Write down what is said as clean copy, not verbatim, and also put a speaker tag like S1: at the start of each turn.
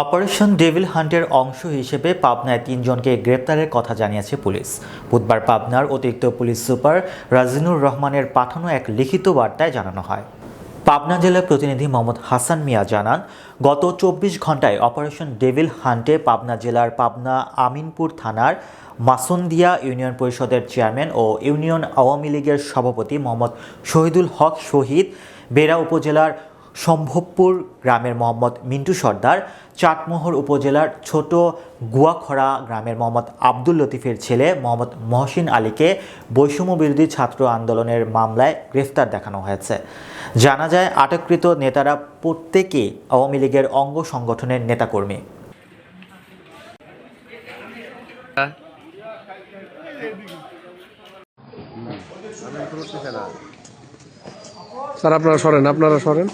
S1: Operation devil হান্টের অংশ হিসেবে পাবনায় ৩ জনকে গ্রেপ্তারের কথা জানিয়েছে পুলিশ। বুধবার পাবনার অতিরিক্ত পুলিশ সুপার রাজিনুর রহমানের পাঠানো এক লিখিত বার্তায় জানানো হয়। পাবনা জেলার প্রতিনিধি মোহাম্মদ হাসান মিয়া জানান, গত ২৪ ঘণ্টায় অপারেশন ডেভিল হান্টে পাবনা জেলার পাবনা আমিনপুর থানার মাসুন্দিয়া ইউনিয়ন পরিষদের চেয়ারম্যান ও ইউনিয়ন আওয়ামী লীগের সভাপতি মোহাম্মদ শহীদুল হক শহীদ, বেড়া উপজেলার সম্ভবপুর গ্রামের মোহাম্মদ মিন্টু সর্দার, চাটমোহর উপজেলার ছোট গুয়াখড়া গ্রামের মোহাম্মদ আব্দুল লতিফের ছেলে মোহাম্মদ মহসিন আলীকে বৈষম্য বিরোধী ছাত্র আন্দোলনের মামলায় গ্রেফতার দেখানো হয়েছে। জানা যায়, আটককৃত নেতারা প্রত্যেকেই আওয়ামী লীগের অঙ্গ সংগঠনের নেতাকর্মী।
S2: স্যার আপনারা সরেন